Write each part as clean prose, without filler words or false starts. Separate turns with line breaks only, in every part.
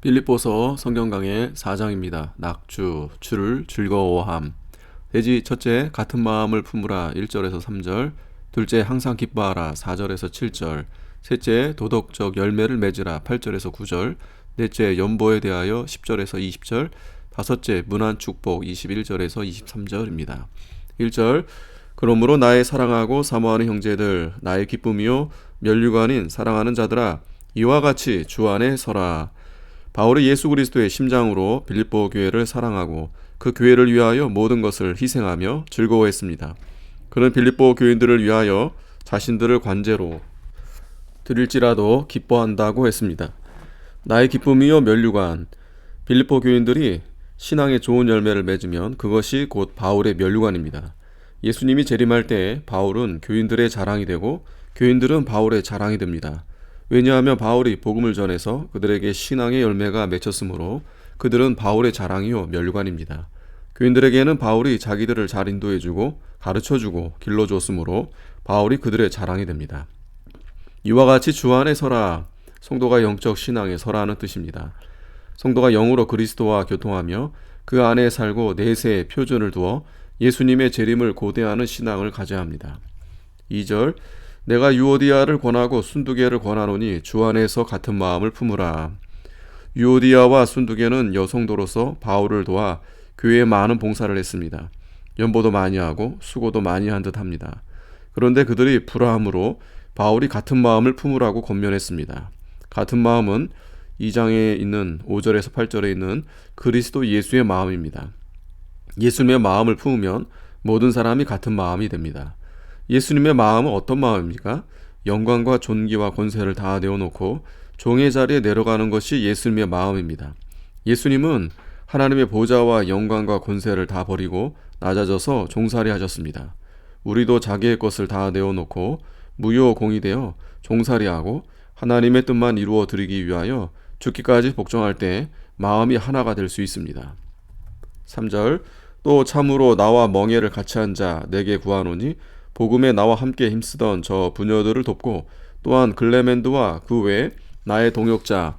빌립보서 성경 강해 4장입니다. 낙주, 주를 즐거워함. 돼지 첫째, 같은 마음을 품으라 1절에서 3절. 둘째, 항상 기뻐하라 4절에서 7절. 셋째, 도덕적 열매를 맺으라 8절에서 9절. 넷째, 연보에 대하여 10절에서 20절. 다섯째, 문안 축복 21절에서 23절입니다. 1절, 그러므로 나의 사랑하고 사모하는 형제들, 나의 기쁨이요 면류관인 사랑하는 자들아, 이와 같이 주 안에 서라. 바울이 예수 그리스도의 심장으로 빌립보 교회를 사랑하고 그 교회를 위하여 모든 것을 희생하며 즐거워했습니다. 그는 빌립보 교인들을 위하여 자신들을 관제로 드릴지라도 기뻐한다고 했습니다. 나의 기쁨이요 면류관. 빌립보 교인들이 신앙의 좋은 열매를 맺으면 그것이 곧 바울의 면류관입니다. 예수님이 재림할 때 바울은 교인들의 자랑이 되고 교인들은 바울의 자랑이 됩니다. 왜냐하면 바울이 복음을 전해서 그들에게 신앙의 열매가 맺혔으므로 그들은 바울의 자랑이요 면류관입니다. 교인들에게는 바울이 자기들을 잘 인도해주고 가르쳐주고 길러줬으므로 바울이 그들의 자랑이 됩니다. 이와 같이 주 안에 서라. 성도가 영적 신앙에 서라는 뜻입니다. 성도가 영으로 그리스도와 교통하며 그 안에 살고 내세의 표준을 두어 예수님의 재림을 고대하는 신앙을 가져야 합니다. 2절, 내가 유오디아를 권하고 순두개를 권하노니 주 안에서 같은 마음을 품으라. 유오디아와 순두개는 여성도로서 바울을 도와 교회에 많은 봉사를 했습니다. 연보도 많이 하고 수고도 많이 한 듯 합니다. 그런데 그들이 불화함으로 바울이 같은 마음을 품으라고 권면했습니다. 같은 마음은 2장에 있는 5절에서 8절에 있는 그리스도 예수의 마음입니다. 예수님의 마음을 품으면 모든 사람이 같은 마음이 됩니다. 예수님의 마음은 어떤 마음입니까? 영광과 존귀와 권세를 다 내어놓고 종의 자리에 내려가는 것이 예수님의 마음입니다. 예수님은 하나님의 보좌와 영광과 권세를 다 버리고 낮아져서 종살이 하셨습니다. 우리도 자기의 것을 다 내어놓고 무효공이 되어 종살이하고 하나님의 뜻만 이루어 드리기 위하여 죽기까지 복종할 때 마음이 하나가 될 수 있습니다. 3절, 또 참으로 나와 멍에를 같이 한 자 내게 구하노니 복음에 나와 함께 힘쓰던 저 부녀들을 돕고 또한 글레멘드와 그 외에 나의 동역자들을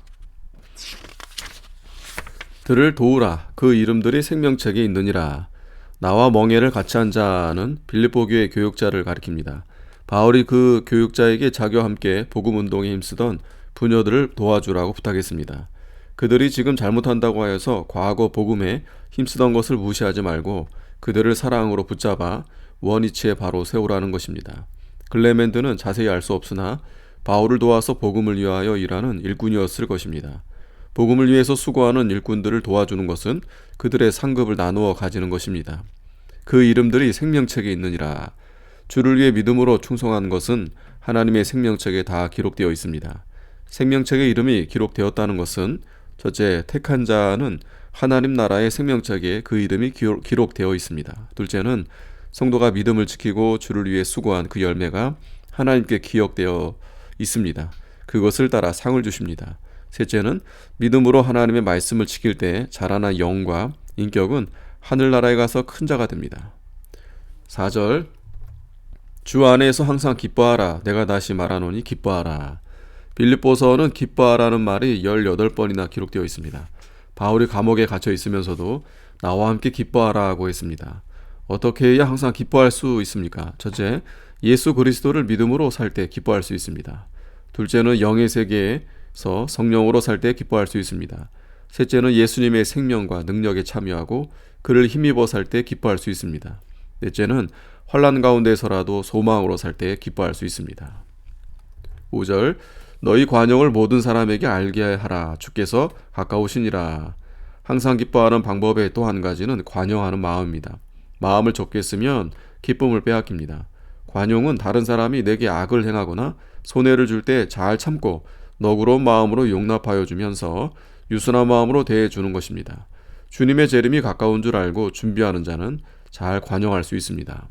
도우라. 그 이름들이 생명책에 있느니라. 나와 멍에를 같이 한 자는 빌립보 교회 교육자를 가리킵니다. 바울이 그 교육자에게 자기와 함께 복음 운동에 힘쓰던 부녀들을 도와주라고 부탁했습니다. 그들이 지금 잘못한다고 하여서 과거 복음에 힘쓰던 것을 무시하지 말고 그들을 사랑으로 붙잡아 원위치에 바로 세우라는 것입니다. 글레멘드는 자세히 알 수 없으나 바울을 도와서 복음을 위하여 일하는 일꾼이었을 것입니다. 복음을 위해서 수고하는 일꾼들을 도와주는 것은 그들의 상급을 나누어 가지는 것입니다. 그 이름들이 생명책에 있느니라. 주를 위해 믿음으로 충성한 것은 하나님의 생명책에 다 기록되어 있습니다. 생명책의 이름이 기록되었다는 것은 첫째, 택한 자는 하나님 나라의 생명책에 그 이름이 기록되어 있습니다. 둘째는 성도가 믿음을 지키고 주를 위해 수고한 그 열매가 하나님께 기억되어 있습니다. 그것을 따라 상을 주십니다. 셋째는 믿음으로 하나님의 말씀을 지킬 때 자라난 영과 인격은 하늘나라에 가서 큰 자가 됩니다. 4절, 주 안에서 항상 기뻐하라. 내가 다시 말하노니 기뻐하라. 빌립보서는 기뻐하라는 말이 18번이나 기록되어 있습니다. 바울이 감옥에 갇혀 있으면서도 나와 함께 기뻐하라고 했습니다. 어떻게 해야 항상 기뻐할 수 있습니까? 첫째, 예수 그리스도를 믿음으로 살 때 기뻐할 수 있습니다. 둘째는 영의 세계에서 성령으로 살 때 기뻐할 수 있습니다. 셋째는 예수님의 생명과 능력에 참여하고 그를 힘입어 살 때 기뻐할 수 있습니다. 넷째는 환난 가운데서라도 소망으로 살 때 기뻐할 수 있습니다. 5절, 너희 관용을 모든 사람에게 알게 하라. 주께서 가까우시니라. 항상 기뻐하는 방법의 또 한 가지는 관용하는 마음입니다. 마음을 좁게 쓰면 기쁨을 빼앗깁니다. 관용은 다른 사람이 내게 악을 행하거나 손해를 줄 때 잘 참고 너그러운 마음으로 용납하여 주면서 유순한 마음으로 대해주는 것입니다. 주님의 재림이 가까운 줄 알고 준비하는 자는 잘 관용할 수 있습니다.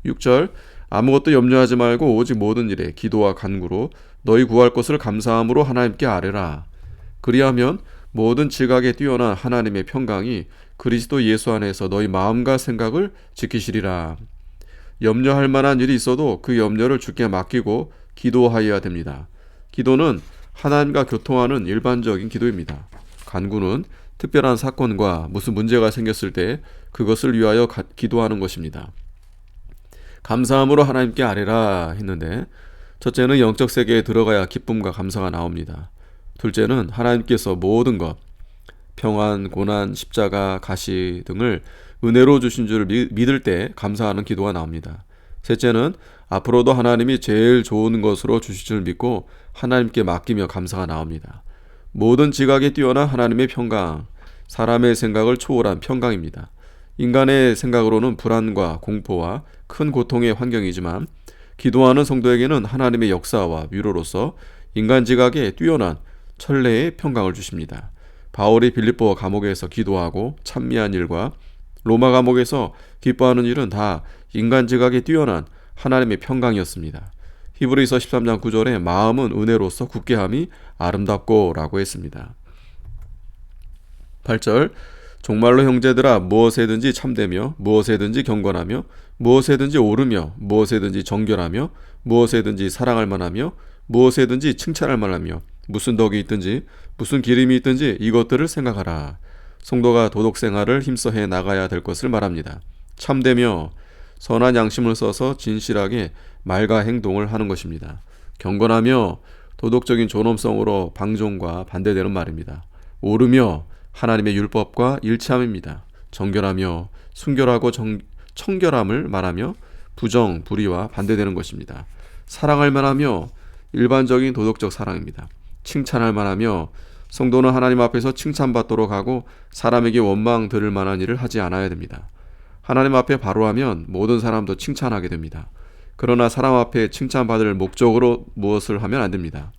6절, 아무것도 염려하지 말고 오직 모든 일에 기도와 간구로 너희 구할 것을 감사함으로 하나님께 아뢰라. 그리하면 모든 지각에 뛰어난 하나님의 평강이 그리스도 예수 안에서 너희 마음과 생각을 지키시리라. 염려할 만한 일이 있어도 그 염려를 주께 맡기고 기도하여야 됩니다. 기도는 하나님과 교통하는 일반적인 기도입니다. 간구는 특별한 사건과 무슨 문제가 생겼을 때 그것을 위하여 기도하는 것입니다. 감사함으로 하나님께 아뢰라 했는데, 첫째는 영적 세계에 들어가야 기쁨과 감사가 나옵니다. 둘째는 하나님께서 모든 것, 평안, 고난, 십자가, 가시 등을 은혜로 주신 줄 믿을 때 감사하는 기도가 나옵니다. 셋째는 앞으로도 하나님이 제일 좋은 것으로 주실 줄 믿고 하나님께 맡기며 감사가 나옵니다. 모든 지각에 뛰어난 하나님의 평강, 사람의 생각을 초월한 평강입니다. 인간의 생각으로는 불안과 공포와 큰 고통의 환경이지만, 기도하는 성도에게는 하나님의 역사와 위로로서 인간 지각에 뛰어난 천래의 평강을 주십니다. 바울이 빌립보 감옥에서 기도하고 찬미한 일과 로마 감옥에서 기뻐하는 일은 다 인간 지각에 뛰어난 하나님의 평강이었습니다. 히브리서 13장 9절에 마음은 은혜로서 굳게함이 아름답고 라고 했습니다. 8절, 정말로 형제들아, 무엇에든지 참되며 무엇에든지 경건하며 무엇에든지 오르며 무엇에든지 정결하며 무엇에든지 사랑할 만하며 무엇에든지 칭찬할 만하며 무슨 덕이 있든지 무슨 기림이 있든지 이것들을 생각하라. 성도가 도덕 생활을 힘써 해 나가야 될 것을 말합니다. 참되며 선한 양심을 써서 진실하게 말과 행동을 하는 것입니다. 경건하며 도덕적인 존엄성으로 방종과 반대되는 말입니다. 오르며 하나님의 율법과 일치함입니다. 정결하며 순결하고 청결함을 말하며 부정, 불의와 반대되는 것입니다. 사랑할 만하며 일반적인 도덕적 사랑입니다. 칭찬할 만하며 성도는 하나님 앞에서 칭찬받도록 하고 사람에게 원망 들을 만한 일을 하지 않아야 됩니다. 하나님 앞에 바로 하면 모든 사람도 칭찬하게 됩니다. 그러나 사람 앞에 칭찬받을 목적으로 무엇을 하면 안 됩니다.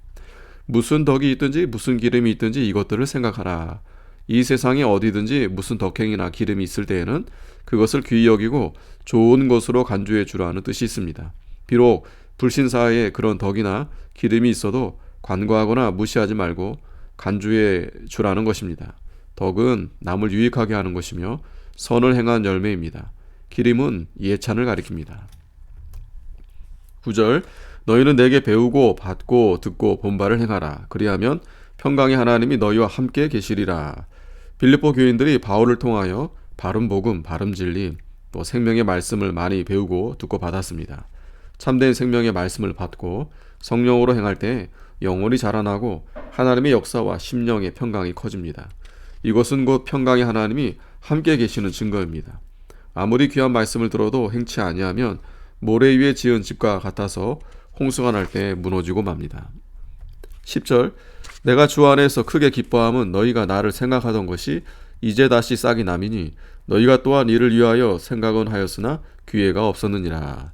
무슨 덕이 있든지 무슨 기름이 있든지 이것들을 생각하라. 이 세상에 어디든지 무슨 덕행이나 기름이 있을 때에는 그것을 귀히 여기고 좋은 것으로 간주해 주라는 뜻이 있습니다. 비록 불신사에 그런 덕이나 기름이 있어도 관과하거나 무시하지 말고 간주해 주라는 것입니다. 덕은 남을 유익하게 하는 것이며 선을 행한 열매입니다. 기림은 예찬을 가리킵니다. 9절, 너희는 내게 배우고 받고 듣고 본 바를 행하라. 그리하면 평강의 하나님이 너희와 함께 계시리라. 빌립보 교인들이 바울을 통하여 바른 복음, 바른 진리, 또 생명의 말씀을 많이 배우고 듣고 받았습니다. 참된 생명의 말씀을 받고 성령으로 행할 때 영혼이 자라나고 하나님의 역사와 심령의 평강이 커집니다. 이것은 곧 평강의 하나님이 함께 계시는 증거입니다. 아무리 귀한 말씀을 들어도 행치 아니하면 모래 위에 지은 집과 같아서 홍수가 날 때 무너지고 맙니다. 10절, 내가 주 안에서 크게 기뻐함은 너희가 나를 생각하던 것이 이제 다시 싹이 남이니 너희가 또한 이를 위하여 생각은 하였으나 기회가 없었느니라.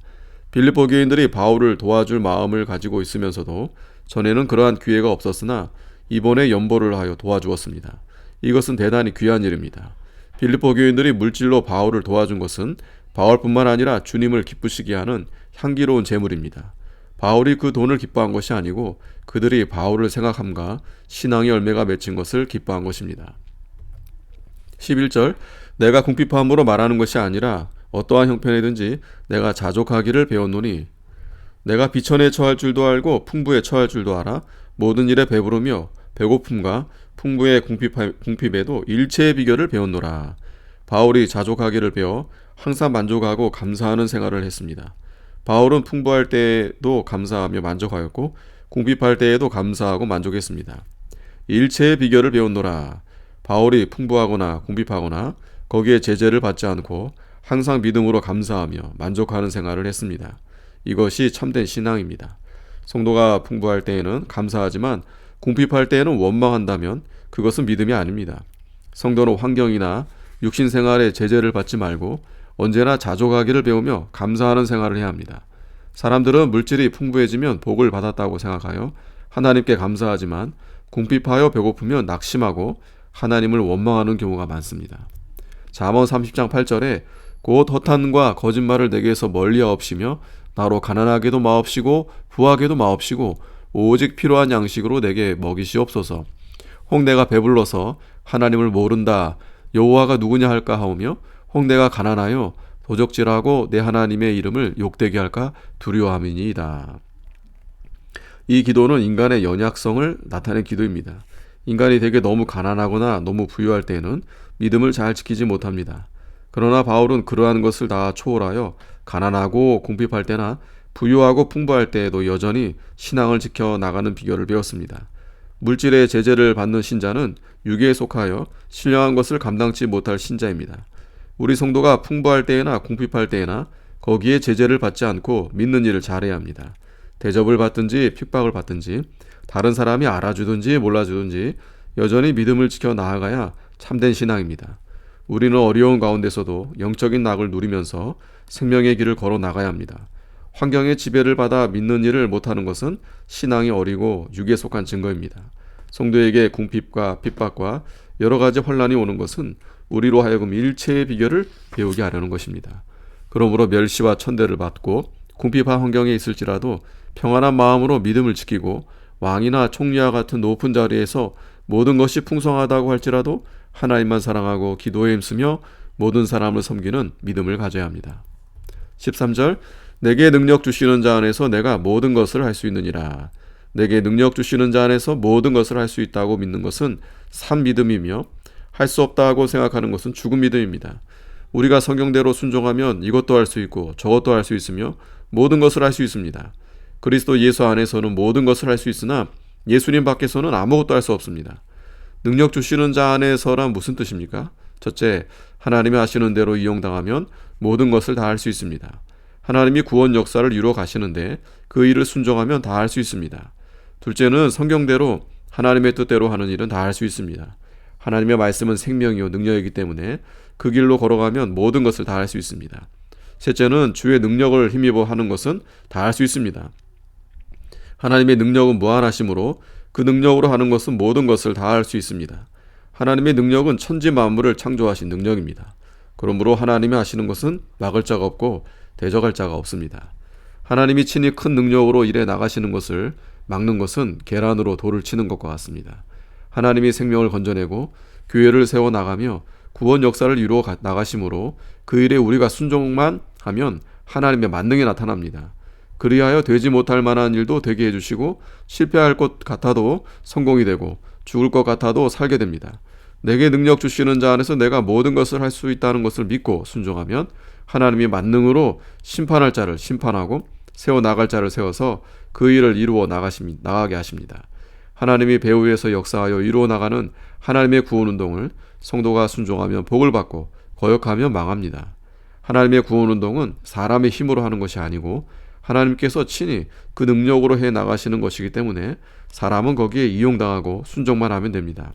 빌립보 교인들이 바울을 도와줄 마음을 가지고 있으면서도 전에는 그러한 기회가 없었으나 이번에 연보를 하여 도와주었습니다. 이것은 대단히 귀한 일입니다. 빌립보 교인들이 물질로 바울을 도와준 것은 바울뿐만 아니라 주님을 기쁘시게 하는 향기로운 제물입니다. 바울이 그 돈을 기뻐한 것이 아니고 그들이 바울을 생각함과 신앙의 열매가 맺힌 것을 기뻐한 것입니다. 11절, 내가 궁핍함으로 말하는 것이 아니라 어떠한 형편이든지 내가 자족하기를 배웠노니 내가 비천에 처할 줄도 알고 풍부에 처할 줄도 알아 모든 일에 배부르며 배고픔과 풍부의 궁핍에도 일체의 비결을 배웠노라. 바울이 자족하기를 배워 항상 만족하고 감사하는 생활을 했습니다. 바울은 풍부할 때에도 감사하며 만족하였고 궁핍할 때에도 감사하고 만족했습니다. 일체의 비결을 배웠노라. 바울이 풍부하거나 궁핍하거나 거기에 제재를 받지 않고 항상 믿음으로 감사하며 만족하는 생활을 했습니다. 이것이 참된 신앙입니다. 성도가 풍부할 때에는 감사하지만 궁핍할 때에는 원망한다면 그것은 믿음이 아닙니다. 성도는 환경이나 육신 생활에 제재를 받지 말고 언제나 자족하기를 배우며 감사하는 생활을 해야 합니다. 사람들은 물질이 풍부해지면 복을 받았다고 생각하여 하나님께 감사하지만 궁핍하여 배고프면 낙심하고 하나님을 원망하는 경우가 많습니다. 잠언 30장 8절에 곧 허탄과 거짓말을 내게서 멀리하옵시며 나로 가난하게도 마옵시고 부하게도 마옵시고 오직 필요한 양식으로 내게 먹이시옵소서. 혹 내가 배불러서 하나님을 모른다 여호와가 누구냐 할까 하오며 혹 내가 가난하여 도적질하고 내 하나님의 이름을 욕되게 할까 두려워함이니이다. 이 기도는 인간의 연약성을 나타낸 기도입니다. 인간이 되게 너무 가난하거나 너무 부유할 때에는 믿음을 잘 지키지 못합니다. 그러나 바울은 그러한 것을 다 초월하여 가난하고 궁핍할 때나 부유하고 풍부할 때에도 여전히 신앙을 지켜 나가는 비결을 배웠습니다. 물질의 제재를 받는 신자는 유괴에 속하여 신령한 것을 감당치 못할 신자입니다. 우리 성도가 풍부할 때에나 궁핍할 때에나 거기에 제재를 받지 않고 믿는 일을 잘해야 합니다. 대접을 받든지 핍박을 받든지 다른 사람이 알아주든지 몰라주든지 여전히 믿음을 지켜 나아가야 참된 신앙입니다. 우리는 어려운 가운데서도 영적인 낙을 누리면서 생명의 길을 걸어 나가야 합니다. 환경의 지배를 받아 믿는 일을 못하는 것은 신앙이 어리고 육에 속한 증거입니다. 성도에게 궁핍과 핍박과 여러 가지 혼란이 오는 것은 우리로 하여금 일체의 비결을 배우게 하려는 것입니다. 그러므로 멸시와 천대를 받고 궁핍한 환경에 있을지라도 평안한 마음으로 믿음을 지키고 왕이나 총리와 같은 높은 자리에서 모든 것이 풍성하다고 할지라도 하나님만 사랑하고 기도에 힘쓰며 모든 사람을 섬기는 믿음을 가져야 합니다. 13절 내게 능력 주시는 자 안에서 내가 모든 것을 할 수 있느니라. 내게 능력 주시는 자 안에서 모든 것을 할 수 있다고 믿는 것은 산 믿음이며 할 수 없다고 생각하는 것은 죽은 믿음입니다. 우리가 성경대로 순종하면 이것도 할 수 있고 저것도 할 수 있으며 모든 것을 할 수 있습니다. 그리스도 예수 안에서는 모든 것을 할 수 있으나 예수님 밖에서는 아무것도 할 수 없습니다. 능력 주시는 자 안에서란 무슨 뜻입니까? 첫째, 하나님이 하시는 대로 이용당하면 모든 것을 다 할 수 있습니다. 하나님이 구원 역사를 이루어 가시는데 그 일을 순종하면 다 할 수 있습니다. 둘째는 성경대로 하나님의 뜻대로 하는 일은 다 할 수 있습니다. 하나님의 말씀은 생명이요 능력이기 때문에 그 길로 걸어가면 모든 것을 다 할 수 있습니다. 셋째는 주의 능력을 힘입어 하는 것은 다 할 수 있습니다. 하나님의 능력은 무한하심으로 그 능력으로 하는 것은 모든 것을 다 할 수 있습니다. 하나님의 능력은 천지 만물을 창조하신 능력입니다. 그러므로 하나님이 하시는 것은 막을 자가 없고 대적할 자가 없습니다. 하나님이 친히 큰 능력으로 일해 나가시는 것을 막는 것은 계란으로 돌을 치는 것과 같습니다. 하나님이 생명을 건져내고 교회를 세워 나가며 구원 역사를 이루어 나가심으로 그 일에 우리가 순종만 하면 하나님의 만능이 나타납니다. 그리하여 되지 못할 만한 일도 되게 해주시고 실패할 것 같아도 성공이 되고 죽을 것 같아도 살게 됩니다. 내게 능력 주시는 자 안에서 내가 모든 것을 할 수 있다는 것을 믿고 순종하면 하나님이 만능으로 심판할 자를 심판하고 세워 나갈 자를 세워서 그 일을 이루어 나가게 하십니다. 하나님이 배후에서 역사하여 이루어 나가는 하나님의 구원운동을 성도가 순종하면 복을 받고 거역하면 망합니다. 하나님의 구원운동은 사람의 힘으로 하는 것이 아니고 하나님께서 친히 그 능력으로 해 나가시는 것이기 때문에 사람은 거기에 이용당하고 순종만 하면 됩니다.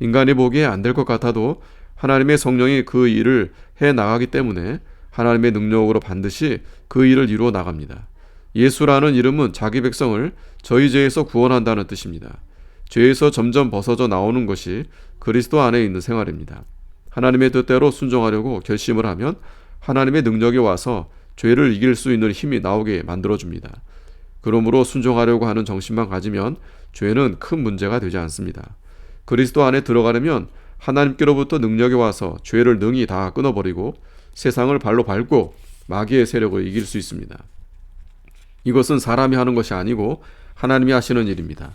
인간이 보기에 안 될 것 같아도 하나님의 성령이 그 일을 해 나가기 때문에 하나님의 능력으로 반드시 그 일을 이루어 나갑니다. 예수라는 이름은 자기 백성을 저희 죄에서 구원한다는 뜻입니다. 죄에서 점점 벗어져 나오는 것이 그리스도 안에 있는 생활입니다. 하나님의 뜻대로 순종하려고 결심을 하면 하나님의 능력이 와서 죄를 이길 수 있는 힘이 나오게 만들어줍니다. 그러므로 순종하려고 하는 정신만 가지면 죄는 큰 문제가 되지 않습니다. 그리스도 안에 들어가려면 하나님께로부터 능력이 와서 죄를 능히 다 끊어버리고 세상을 발로 밟고 마귀의 세력을 이길 수 있습니다. 이것은 사람이 하는 것이 아니고 하나님이 하시는 일입니다.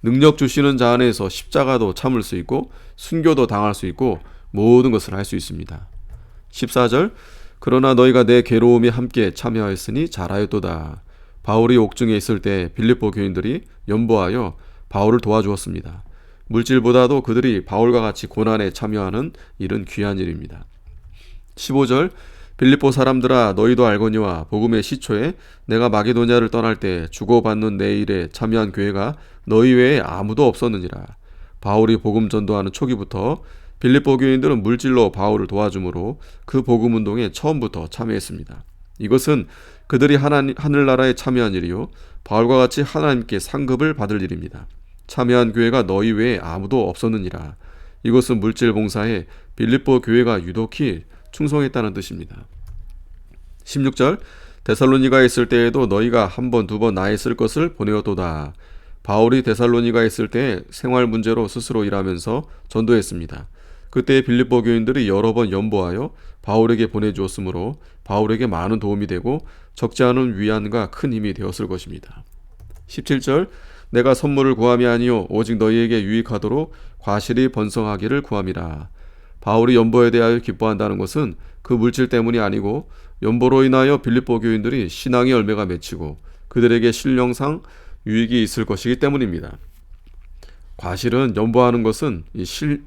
능력 주시는 자 안에서 십자가도 참을 수 있고 순교도 당할 수 있고 모든 것을 할 수 있습니다. 14절 그러나 너희가 내 괴로움에 함께 참여하였으니 잘하였도다. 바울이 옥중에 있을 때 빌립보 교인들이 연보하여 바울을 도와주었습니다. 물질보다도 그들이 바울과 같이 고난에 참여하는 일은 귀한 일입니다. 15절 빌립보 사람들아 너희도 알거니와 복음의 시초에 내가 마게도냐를 떠날 때 주고받는 내 일에 참여한 교회가 너희 외에 아무도 없었느니라. 바울이 복음 전도하는 초기부터 빌립보 교인들은 물질로 바울을 도와주므로 그 복음 운동에 처음부터 참여했습니다. 이것은 그들이 하늘나라에 참여한 일이요 바울과 같이 하나님께 상급을 받을 일입니다. 참여한 교회가 너희 외에 아무도 없었느니라. 이것은 물질 봉사에 빌립보 교회가 유독히 충성했다는 뜻입니다. 16절 데살로니가에 있을 때에도 너희가 한 번, 두 번 나에 쓸 것을 보내었도다. 바울이 데살로니가에 있을 때 생활 문제로 스스로 일하면서 전도했습니다. 그때 빌립보 교인들이 여러 번 연보하여 바울에게 보내주었으므로 바울에게 많은 도움이 되고 적지 않은 위안과 큰 힘이 되었을 것입니다. 17절 내가 선물을 구함이 아니요 오직 너희에게 유익하도록 과실이 번성하기를 구함이라. 바울이 연보에 대하여 기뻐한다는 것은 그 물질 때문이 아니고 연보로 인하여 빌립보 교인들이 신앙의 열매가 맺히고 그들에게 신령상 유익이 있을 것이기 때문입니다. 과실은 연보하는 것은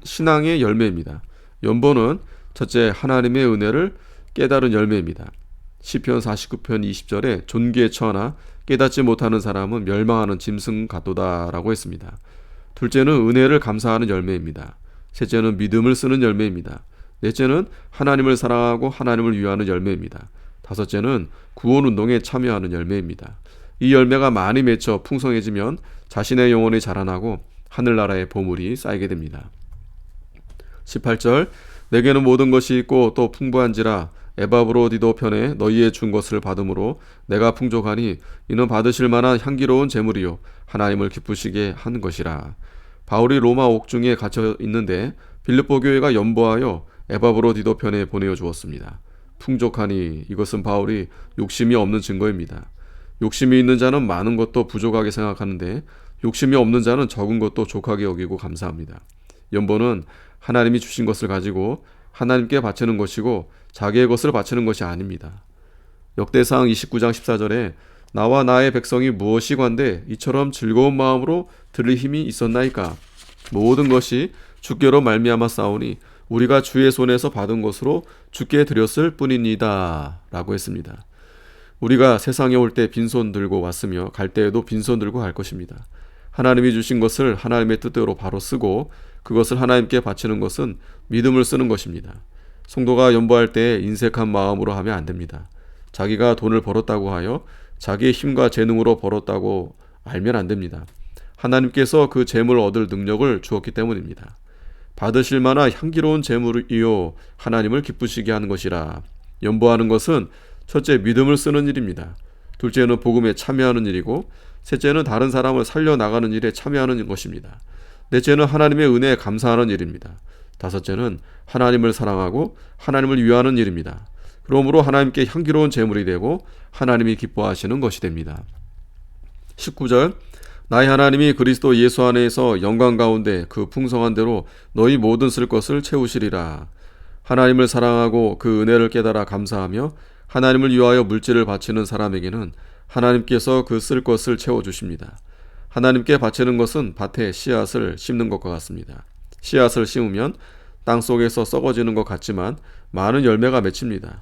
신앙의 열매입니다. 연보는 첫째 하나님의 은혜를 깨달은 열매입니다. 시편 49편 20절에 존귀에 처하나 깨닫지 못하는 사람은 멸망하는 짐승 같도다라고 했습니다. 둘째는 은혜를 감사하는 열매입니다. 셋째는 믿음을 쓰는 열매입니다. 넷째는 하나님을 사랑하고 하나님을 위하는 열매입니다. 다섯째는 구원운동에 참여하는 열매입니다. 이 열매가 많이 맺혀 풍성해지면 자신의 영혼이 자라나고 하늘나라의 보물이 쌓이게 됩니다. 18절 내게는 모든 것이 있고 또 풍부한지라 에바브로디도 편에 너희의 준 것을 받음으로 내가 풍족하니 이는 받으실 만한 향기로운 제물이요 하나님을 기쁘시게 한 것이라. 바울이 로마 옥중에 갇혀 있는데 빌립보 교회가 연보하여 에바브로디도 편에 보내어 주었습니다. 풍족하니 이것은 바울이 욕심이 없는 증거입니다. 욕심이 있는 자는 많은 것도 부족하게 생각하는데 욕심이 없는 자는 적은 것도 족하게 여기고 감사합니다. 연보는 하나님이 주신 것을 가지고 하나님께 바치는 것이고 자기의 것을 바치는 것이 아닙니다. 역대상 29장 14절에 나와 나의 백성이 무엇이 관대 이처럼 즐거운 마음으로 들을 힘이 있었나이까. 모든 것이 주께로 말미암아 싸우니 우리가 주의 손에서 받은 것으로 주께 드렸을 뿐입니다 라고 했습니다. 우리가 세상에 올 때 빈손 들고 왔으며 갈 때에도 빈손 들고 갈 것입니다. 하나님이 주신 것을 하나님의 뜻대로 바로 쓰고 그것을 하나님께 바치는 것은 믿음을 쓰는 것입니다. 성도가 연보할 때 인색한 마음으로 하면 안 됩니다. 자기가 돈을 벌었다고 하여 자기의 힘과 재능으로 벌었다고 알면 안 됩니다. 하나님께서 그 재물을 얻을 능력을 주었기 때문입니다. 받으실 만한 향기로운 재물이요 하나님을 기쁘시게 하는 것이라. 연보하는 것은 첫째 믿음을 쓰는 일입니다. 둘째는 복음에 참여하는 일이고 셋째는 다른 사람을 살려나가는 일에 참여하는 것입니다. 넷째는 하나님의 은혜에 감사하는 일입니다. 다섯째는 하나님을 사랑하고 하나님을 위하는 일입니다. 그러므로 하나님께 향기로운 제물이 되고 하나님이 기뻐하시는 것이 됩니다. 19절 나의 하나님이 그리스도 예수 안에서 영광 가운데 그 풍성한 대로 너희 모든 쓸 것을 채우시리라. 하나님을 사랑하고 그 은혜를 깨달아 감사하며 하나님을 위하여 물질을 바치는 사람에게는 하나님께서 그 쓸 것을 채워주십니다. 하나님께 바치는 것은 밭에 씨앗을 심는 것과 같습니다. 씨앗을 심으면 땅속에서 썩어지는 것 같지만 많은 열매가 맺힙니다.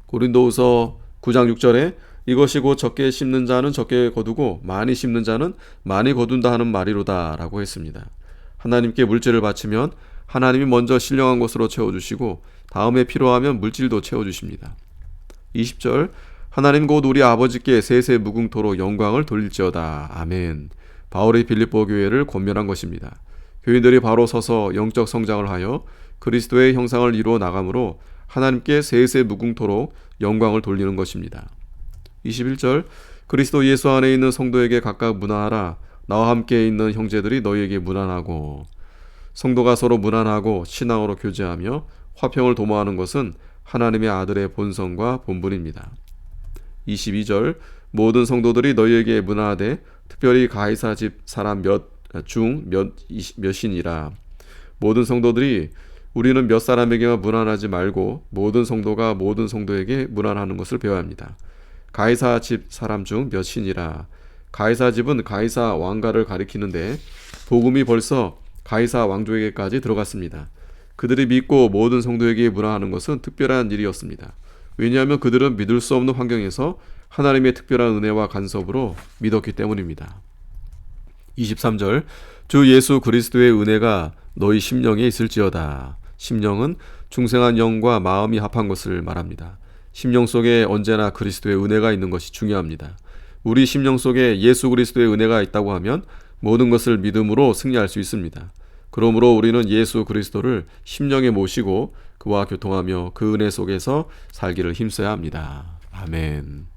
고린도후서 9장 6절에 이것이 곧 적게 심는 자는 적게 거두고 많이 심는 자는 많이 거둔다 하는 말이로다 라고 했습니다. 하나님께 물질을 바치면 하나님이 먼저 신령한 것으로 채워주시고 다음에 필요하면 물질도 채워주십니다. 20절 하나님 곧 우리 아버지께 세세 무궁토록 영광을 돌릴지어다. 아멘. 바울이 빌립보 교회를 권면한 것입니다. 교인들이 바로 서서 영적 성장을 하여 그리스도의 형상을 이루어 나감으로 하나님께 세세 무궁토록 영광을 돌리는 것입니다. 21절 그리스도 예수 안에 있는 성도에게 각각 문안하라. 나와 함께 있는 형제들이 너희에게 문안하고. 성도가 서로 문안하고 신앙으로 교제하며 화평을 도모하는 것은 하나님의 아들의 본성과 본분입니다. 22절 모든 성도들이 너희에게 문안하되 특별히 가이사 집 사람 몇이니라. 모든 성도들이 우리는 몇 사람에게만 문안하지 말고 모든 성도가 모든 성도에게 문안하는 것을 배워야 합니다. 가이사 집 사람 중 몇이니라. 가이사 집은 가이사 왕가를 가리키는데 복음이 벌써 가이사 왕족에게까지 들어갔습니다. 그들이 믿고 모든 성도에게 문안하는 것은 특별한 일이었습니다. 왜냐하면 그들은 믿을 수 없는 환경에서 하나님의 특별한 은혜와 간섭으로 믿었기 때문입니다. 23절 주 예수 그리스도의 은혜가 너희 심령에 있을지어다. 심령은 중생한 영과 마음이 합한 것을 말합니다. 심령 속에 언제나 그리스도의 은혜가 있는 것이 중요합니다. 우리 심령 속에 예수 그리스도의 은혜가 있다고 하면 모든 것을 믿음으로 승리할 수 있습니다. 그러므로 우리는 예수 그리스도를 심령에 모시고 그와 교통하며 그 은혜 속에서 살기를 힘써야 합니다. 아멘.